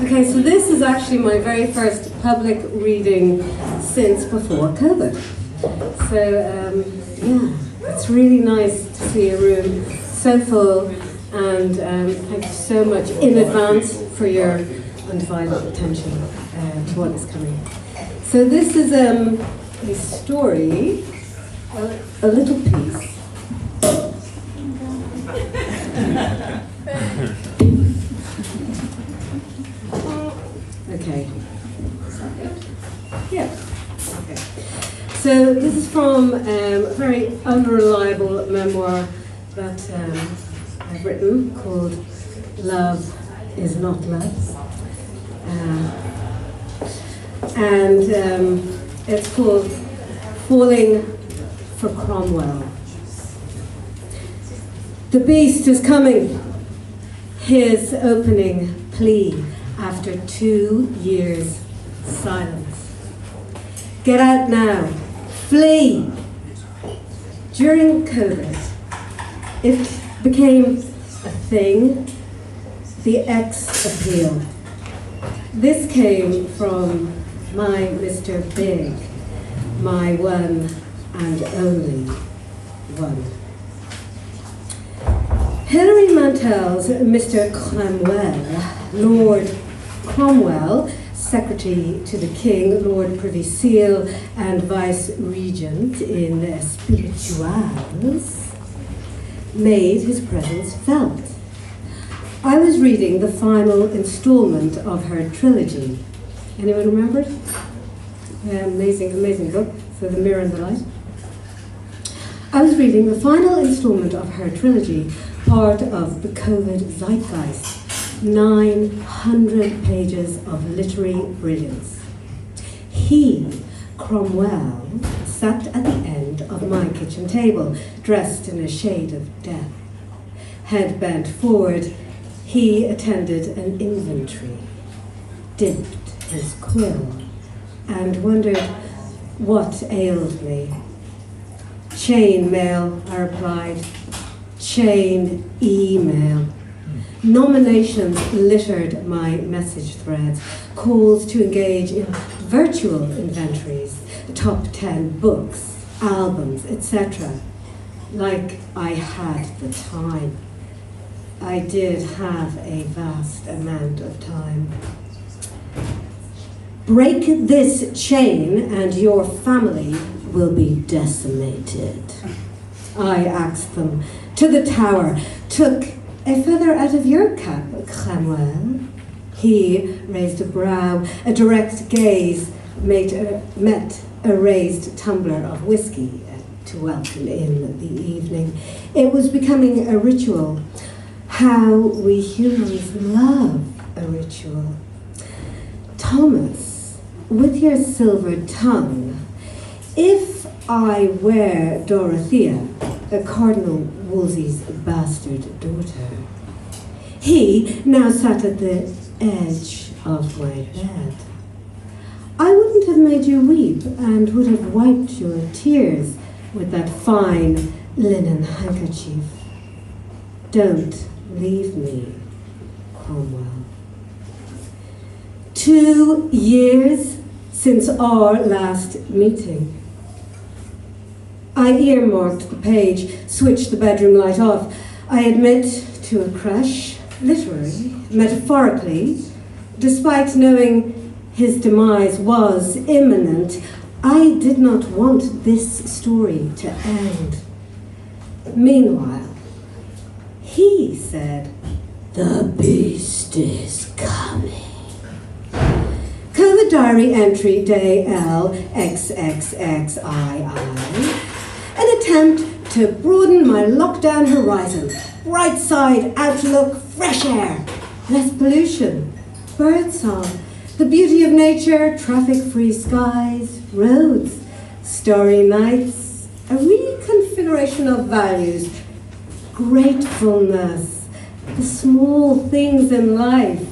Okay, so this is actually my very first public reading since before COVID. So, yeah, it's really nice to see a room so full, and thank you so much in advance for your undivided attention to what is coming. So this is a story, a little piece. Okay. Yeah. Okay. So this is from a very unreliable memoir that I've written called "Love Is Not Love," and it's called "Falling for Cromwell." The beast is coming. His opening plea after 2 years' silence. Get out now. Flee. During COVID, it became a thing, the X-appeal. This came from my Mr. Big, my one and only one. Hilary Mantel's Mr. Cromwell, Lord Cromwell, Secretary to the King, Lord Privy Seal and Vice Regent in Spirituals, made his presence felt. I was reading the final installment of her trilogy. Anyone remember it? Amazing, amazing book, so The Mirror and the Light. I was reading the final installment of her trilogy, part of the COVID zeitgeist. 900 pages of literary brilliance. He, Cromwell, sat at the end of my kitchen table, dressed in a shade of death. Head bent forward, he attended an inventory, dipped his quill, and wondered what ailed me. Chain mail, I replied. Chain email. Nominations littered my message threads, calls to engage in virtual inventories, top 10 books, albums, etc. Like I had the time. I did have a vast amount of time. Break this chain and your family will be decimated. I axed them. To the tower, took a feather out of your cap, Cromwell. He raised a brow, a direct gaze met a raised tumbler of whiskey to welcome in the evening. It was becoming a ritual. How we humans love a ritual. Thomas, with your silver tongue, if I were Dorothea, Cardinal Wolsey's bastard daughter, he now sat at the edge of my bed. I wouldn't have made you weep and would have wiped your tears with that fine linen handkerchief. Don't leave me, Cromwell. 2 years since our last meeting. I earmarked the page, switched the bedroom light off. I admit to a crush, literally, metaphorically. Despite knowing his demise was imminent, I did not want this story to end. Meanwhile, he said, "The beast is coming." COVID diary entry day LXXXII. An attempt to broaden my lockdown horizon. Bright side outlook, fresh air, less pollution, birdsong, the beauty of nature, traffic-free skies, roads, starry nights, a reconfiguration of values, gratefulness, the small things in life,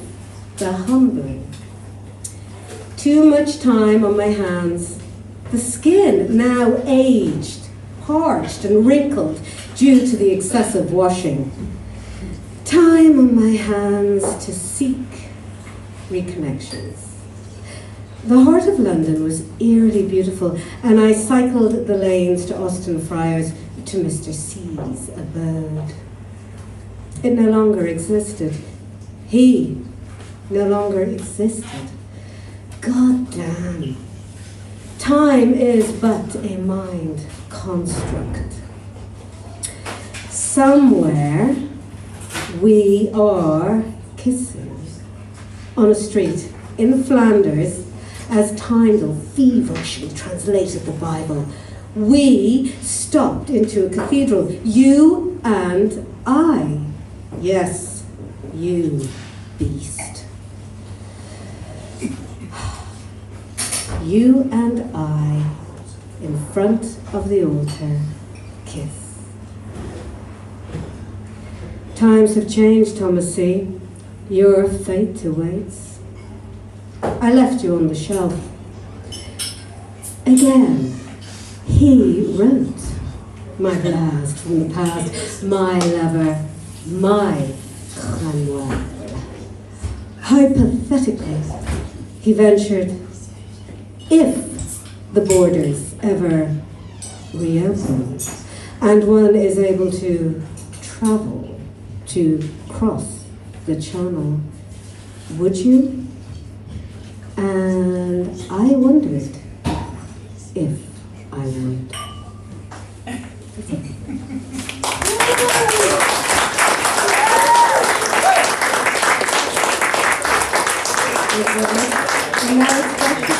the humbling. Too much time on my hands, the skin now aged, parched and wrinkled due to the excessive washing. Time on my hands to seek, reconnections. The heart of London was eerily beautiful, and I cycled the lanes to Austin Friars, to Mr. C's abode. It no longer existed. He no longer existed. God damn. Time is but a mind construct. Somewhere we are kissing on a street in Flanders as Tyndall feverishly translated the Bible. We stopped into a cathedral, you and I. Yes, you beast. You and I, in front of the altar, kiss. Times have changed, Thomas C. Your fate awaits. I left you on the shelf. Again, he wrote my blast from the past, my lover, my Cromwell. Hypothetically, he ventured, if the borders ever reopen and one is able to travel, to cross the channel, would you? And I wondered if I would. Now it's back